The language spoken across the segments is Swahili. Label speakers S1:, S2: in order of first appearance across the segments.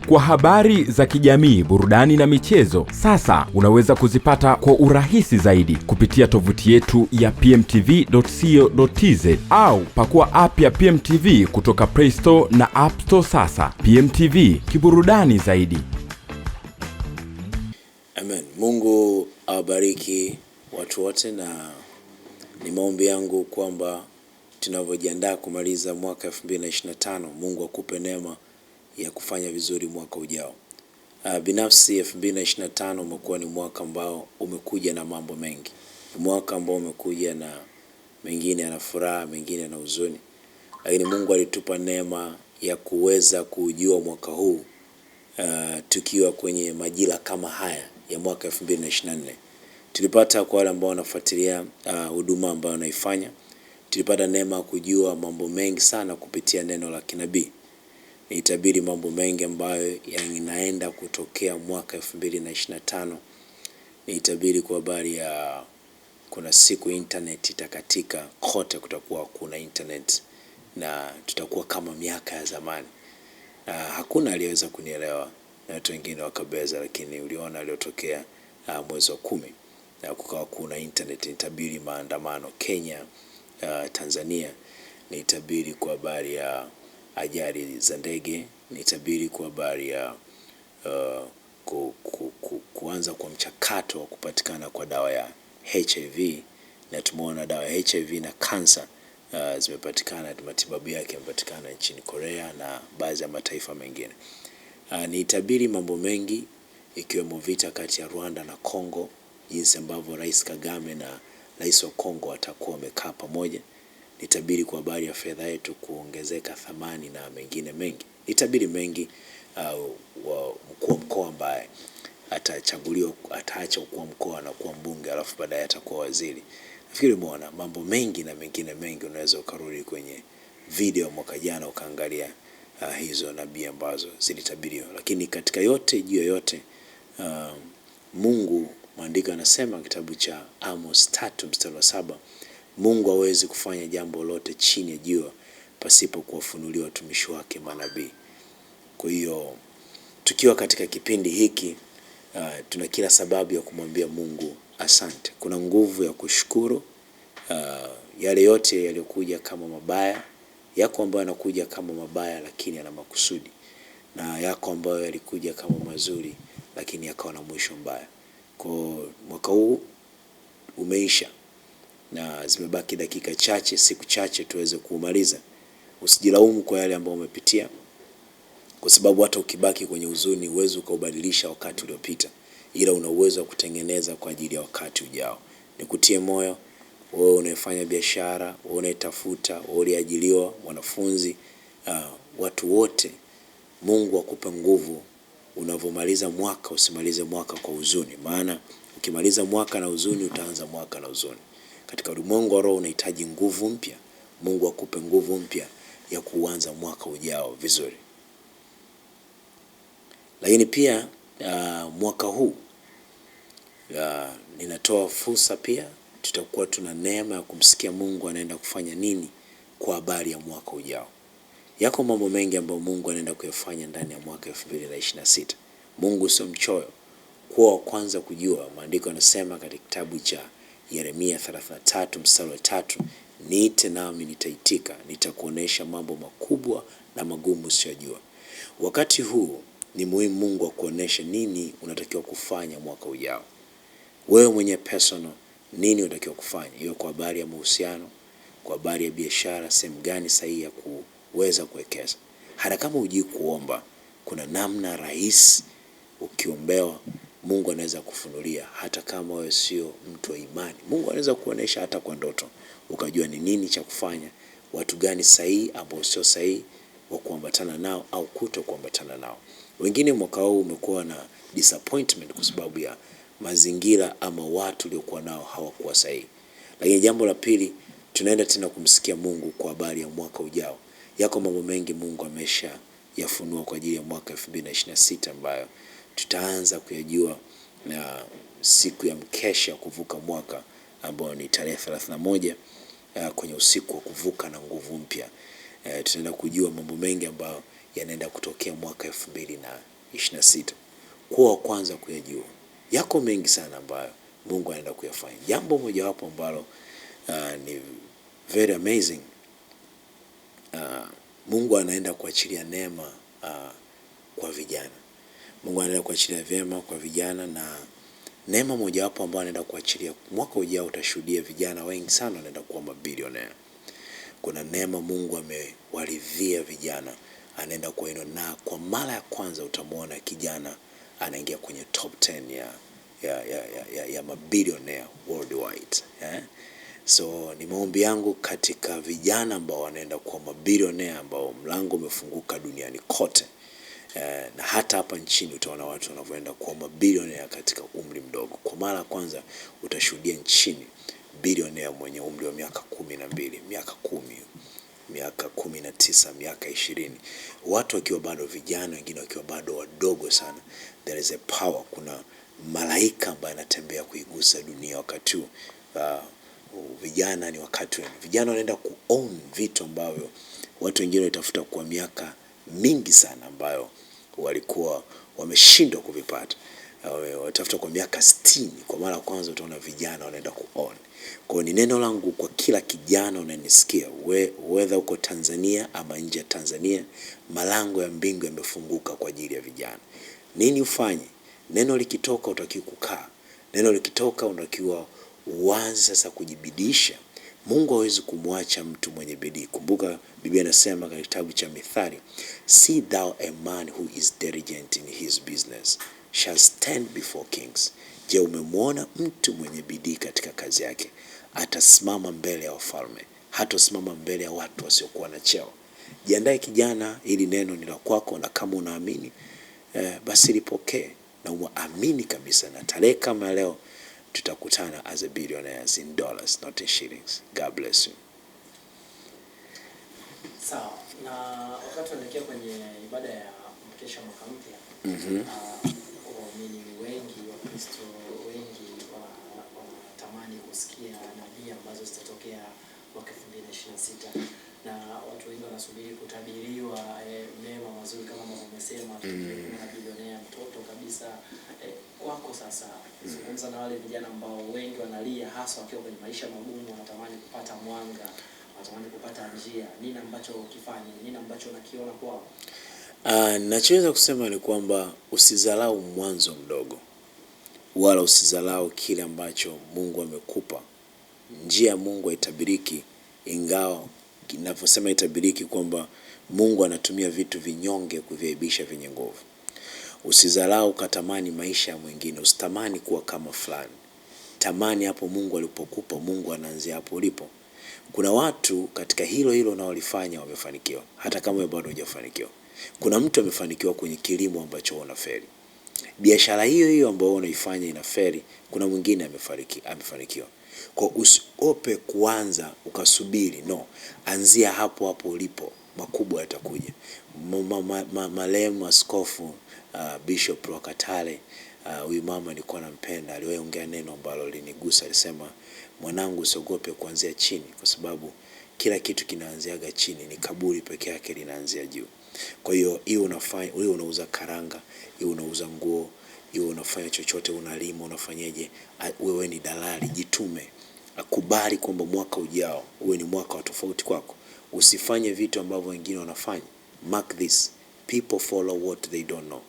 S1: Kwa habari za kijamii, burudani na michezo, sasa unaweza kuzipata kwa urahisi zaidi kupitia tovuti yetu ya pmtv.co.tz au pakua app ya PMTV kutoka Play Store na App Store sasa. PMTV, kiburudani zaidi.
S2: Amen. Mungu awabariki watu wote, na ni maombi yangu kwamba tunavyojiandaa kumaliza mwaka 2025, Mungu akupe neema ya kufanya vizuri mwaka ujao. Binafsi 2025 umekuwa ni mwaka ambao umekuja na mambo mengi. Mwaka ambao umekuja na mengine yana furaha, mengine yana huzuni. Lakini Mungu alitupa neema ya kuweza kujua mwaka huu tukiwa kwenye majira kama haya ya mwaka 2024. Tulipata kwa wale ambao wanafuatilia huduma ambayo naifanya, tulipata neema kujua mambo mengi sana kupitia neno la kinabii. Nitabiri mambo mengi ambayo yanaenda kutokea mwaka 2025. Nitabiri kwa habari ya kuna siku internet itakatika kote, kutakuwa kuna internet na tutakuwa kama miaka ya zamani. Hakuna aliyeweza kunielewa na watu wengine wakabeza, lakini uliona aliyotokea mwezi wa 10 na kukawa kuna internet. Nitabiri maandamano Kenya, Tanzania. Nitabiri kwa habari ya ajali za ndege. Nitabiri kwa habari ya kuanza kwa mchakato wa kupatikana kwa dawa ya HIV, na tumeona dawa ya HIV na kansa zimepatikana, matibabu yake yamepatikana nchini Korea na baadhi ya mataifa mengine. Nitabiri mambo mengi ikiwemo vita kati ya Rwanda na Kongo, jinsi ambavyo Rais Kagame na Rais wa Kongo watakuwa wamekaa pamoja. Nitabiri kwa habari ya fedha yetu kuongezeka thamani na mengine mengi. Nitabiri mengi wa mkuu wa mkoa ambaye atachaguliwa, ataacha kuwa mkoa na kuwa mbunge, alafu baadaye atakuwa waziri. Nafikiri umeona mambo mengi na mengine mengi. Unaweza ukarudi kwenye video mwaka jana ukaangalia hizo nabii ambazo zilitabiriwa. Lakini katika yote juu yote, Mungu, maandiko anasema kitabu cha Amos 3:7, Mungu hawezi kufanya jambo lote chini ya jua pasipo kuwafunulia watumishi wake manabii. Kwa hiyo tukiwa katika kipindi hiki tuna kila sababu ya kumwambia Mungu asante. Kuna nguvu ya kushukuru. Yale yote yaliyokuja kama mabaya, yako ambayo yanakuja kama mabaya lakini yana makusudi, na yako ambayo yalikuja kama mazuri lakini yakawa na mwisho mbaya. Kwa mwaka huu umeisha na zimebaki dakika chache, siku chache tuweze kumaliza. Usijilaumu kwa yale ambayo umepitia, kwa sababu hata ukibaki kwenye huzuni uwezo ukaubadilisha wakati uliopita, ila una uwezo wa kutengeneza kwa ajili ya wakati ujao. Nikutie moyo wewe unayefanya biashara, wewe unayetafuta, wewe uliajiliwa, wanafunzi, watu wote. Mungu akupe nguvu unavomaliza mwaka. Usimalize mwaka kwa huzuni, maana ukimaliza mwaka na huzuni utaanza mwaka na huzuni. Katika ulimwengu wa roho unahitaji nguvu mpya. Mungu akupe nguvu mpya ya kuanza mwaka ujao vizuri. Lakini pia mwaka huu ninatoa fursa pia, tutakuwa tuna neema ya kumsikia Mungu anaenda kufanya nini kwa habari ya mwaka ujao. Yako mambo mengi ambayo Mungu anaenda kuyafanya ndani ya mwaka 2026. Mungu sio mchoyo. Kwa kwanza kujua, maandiko yanasema katika kitabu cha Yeremia 33:3, niite nami nitaitika, nitakuonesha mambo makubwa na magumu usiyojua. Wakati huu ni muhimu Mungu akuoneshe nini unatakiwa kufanya mwaka ujao. Wewe mwenye personal, nini unatakiwa kufanya? Hiyo kwa habari ya mahusiano, kwa habari ya biashara, sehemu gani sahihi ya kuweza kuwekeza. Hata kama hujui kuomba, kuna namna rahisi ukiombewa Mungu anaweza kufunulia. Hata kama wewe sio mtu wa imani, Mungu anaweza kuonesha hata kwa ndoto, ukajua ni nini cha kufanya, watu gani sahihi ambao sio sahihi wa kuambatana nao au kuto kuambatana nao. Wengine mwaka huu umekuwa na disappointment kwa sababu ya mazingira ama watu waliokuwa nao hawakuwa sahihi. Lakini jambo la pili, tunaenda tena kumsikia Mungu kwa habari ya mwaka ujao. Yako mambo mengi Mungu amesha yafunua kwa ajili ya mwaka 2026 ambayo tutaanza kuyajua na siku ya mkesha kuvuka mwaka ambao ni tarehe 31 kwenye usiku wa kuvuka na nguvu mpya. Tutaenda kujua mambo mengi ambayo yanaenda kutokea mwaka 2026. Kuwa wa kwanza kuyajua. Yako mengi sana ambayo Mungu anaenda kuyafanya. Jambo mojawapo ambalo ni very amazing. Mungu anaenda kuachilia neema kwa vijana. Mungu anaenda kuachilia vyema kwa vijana, na neema mojawapo ambayo anaenda kuachilia mwaka ujao, utashuhudia vijana wengi sana wanaenda kuwa mabilionea. Kuna neema Mungu amewaridhia vijana, anaenda kuwainua, na kwa mara ya kwanza utamwona kijana anaingia kwenye top 10 ya mabilionea worldwide. So ni maombi yangu katika vijana ambao wanaenda kuwa mabilionea, ambao mlango umefunguka duniani kote. Na hata hapa nchini utaona watu wanavyoenda kuwa mabilionea katika umri mdogo. Kwa mara ya kwanza utashuhudia nchini bilionea mwenye umri wa miaka 12, miaka 10, miaka 19, miaka 20, watu wakiwa bado vijana, wengine wakiwa bado wadogo sana. There is a power, kuna malaika ambaye anatembea kuigusa dunia wakati huu. Vijana ni wakati wenu. Vijana wanaenda kuown vitu ambavyo watu wengine watafuta kwa miaka mingi sana, ambayo walikuwa wameshindwa kuvipata. Watafuta kwa miaka 60. Kwa mara ya kwanza utaona vijana wanaenda kuown. Kwa ni neno langu kwa kila kijana unanisikia, whether uko Tanzania ama nje ya Tanzania, malango ya mbingu yamefunguka kwa ajili ya vijana. Nini ufanye? Neno likitoka utakiwa kukaa. Neno likitoka unatakiwa uanze sasa kujibidisha. Mungu hawezi kumwacha mtu mwenye bidii. Kumbuka Biblia inasema katika kitabu cha Mithali, see thou a man who is diligent in his business shall stand before kings. Je, umemwona mtu mwenye bidii katika kazi yake? Atasimama mbele ya wafalme, hatasimama mbele ya watu wasiokuwa na cheo. Jiandae kijana, ili neno ni la kwako, na kama unaamini basi lipokee na uamini kabisa, na tarehe kama leo tutakutana as a billionaires in dollars, not in shillings. God bless you.
S3: Sawa. Na wakati tunaelekea kwenye ibada ya mkesha mwaka mpya, waumini wengi, Wakristo wengi wanatamani kusikia nabii ambazo zitatokea mwaka 2026, na watu wengi wanasubiri kutabiriwa mema mazuri kama umesema, na bilionea mtoto kabisa. Kwako sasa, zungumza na wale vijana ambao wengi wanalia, hasa wakiwa kwenye maisha magumu, wanatamani kupata mwanga, wanatamani kupata njia. Nini ambacho ukifanya? Nini ambacho unakiona kwao?
S2: Nachoweza kusema ni kwamba usizalau mwanzo mdogo, wala usizalau kile ambacho Mungu amekupa. Njia ya Mungu haitabiriki, ingawa ninaposema itabiriki kwamba Mungu anatumia vitu vinyonge kuviaibisha vyenye nguvu. Usizalau katamani maisha ya mwingine, usitamani kuwa kama fulani. Tamani hapo Mungu alipokupa. Mungu anaanzia hapo ulipo. Kuna watu katika hilo unaolifanya wamefanikiwa, hata kama wewe bado hujafanikiwa. Kuna mtu amefanikiwa kwenye kilimo ambacho unafeli. Biashara hiyo ambayo unaifanya inafeli, kuna mwingine amefanikiwa. Kwa usiope kuanza ukasubiri, no. Anzia hapo hapo ulipo, makubwa yatakuja. Marehemu Askofu Bishop Rwakatare, huyu mama nilikuwa nampenda, aliwahi neno ambalo linigusa. Alisema, mwanangu, usiogope kuanzia chini, kwa sababu kila kitu kinaanziaga chini, ni kaburi peke yake linaanzia juu. Kwa hiyo unafanya, unauza karanga, unauza nguo, unafanya chochote, unalima, unafanyaje, wewe ni dalali. Jitume, akubali kwamba mwaka ujao uwe ni mwaka wa tofauti kwako. Usifanye vitu ambavyo wengine wanafanya. Mark this, people follow what they don't know.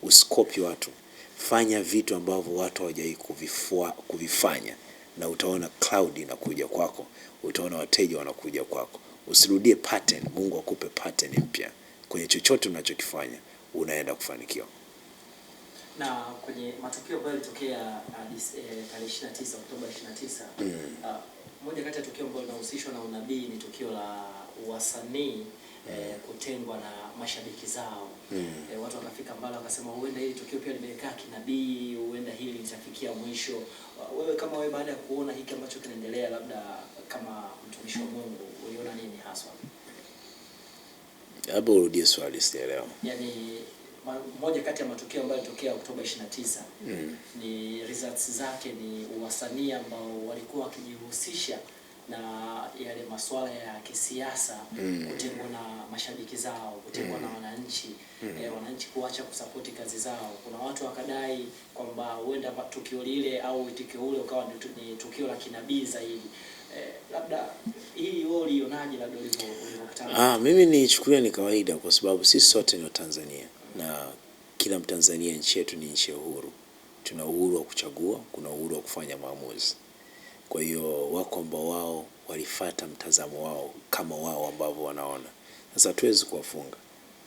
S2: Usikopi watu. Fanya vitu ambavyo watu hawajai kuvifanya, na utaona cloud inakuja kwako, utaona wateja wanakuja kwako. Usirudie pattern. Mungu akupe pattern mpya kwenye chochote unachokifanya, unaenda kufanikiwa.
S3: Na kwenye matukio ambayo yalitokea tarehe 29 Oktoba 29, moja kati ya tukio ambalo linahusishwa na unabii ni tukio la wasanii kutengwa na mashabiki zao. Watu wakafika mbali wakasema huenda hili tukio pia limekaa kinabii, huenda hili litafikia mwisho. Wewe kama wewe, baada ya kuona hiki ambacho kinaendelea, labda kama mtumishi wa Mungu, uliona nini haswa?
S2: Hapo urudie swali, sielewa.
S3: Yaani moja kati ya matukio ambayo yalitokea Oktoba 29, ni results zake ni wasanii ambao walikuwa wakijihusisha na yale masuala ya kisiasa kutengwa na mashabiki zao, kutengwa na wananchi, wananchi kuacha kusapoti kazi zao. Kuna watu wakadai kwamba huenda tukio lile au tukio ule ukawa ni tukio la kinabii zaidi. Labda hii wewe ulionaje, labda ulivyokutana?
S2: Mimi nichukulia ni kawaida, kwa sababu sisi sote ni Watanzania na kila Mtanzania, nchi yetu ni nchi ya uhuru. Tuna uhuru wa kuchagua, kuna uhuru wa kufanya maamuzi. Kwa hiyo wako ambao wao walifuata mtazamo wao kama wao ambao wanaona. Sasa hatuwezi kuwafunga.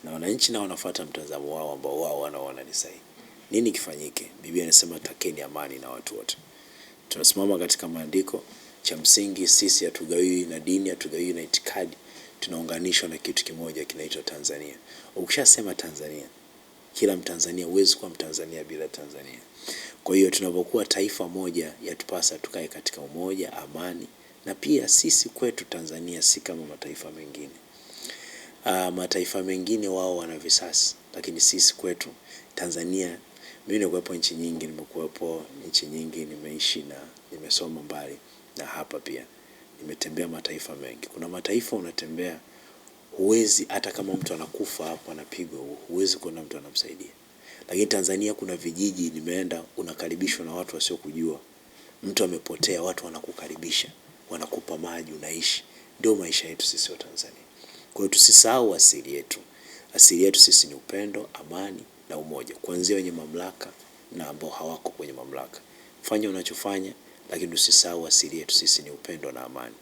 S2: Na wananchi nao wanafuata mtazamo wao ambao wao wanaona ni sahihi. Nini kifanyike? Biblia inasema takeni amani na watu wote. Tunasimama katika maandiko, cha msingi sisi hatugawiwi na dini, hatugawiwi na itikadi. Tunaunganishwa na kitu kimoja kinaitwa Tanzania. Ukishasema Tanzania, kila Mtanzania, huwezi kuwa Mtanzania bila Tanzania. Kwa hiyo tunapokuwa taifa moja, yatupasa tukae katika umoja, amani, na pia sisi kwetu Tanzania si kama mataifa mengine. Mataifa mengine wao wana visasi, lakini sisi kwetu Tanzania, mimi nimekuwepo nchi nyingi, nimekuwepo nchi nyingi, nimeishi na nimesoma mbali, na hapa pia nimetembea mataifa mengi. Kuna mataifa unatembea huwezi, hata kama mtu anakufa hapo anapigwa, huwezi kuona mtu anamsaidia. Lakini Tanzania kuna vijiji nimeenda, unakaribishwa na watu wasiokujua. Mtu amepotea, watu wanakukaribisha, wanakupa maji, unaishi. Ndio maisha yetu sisi wa Tanzania. Kwa hiyo tusisahau asili yetu. Asili yetu sisi ni upendo, amani na umoja. Kuanzia wenye mamlaka na ambao hawako kwenye mamlaka. Fanya unachofanya, lakini usisahau asili yetu sisi ni upendo na amani.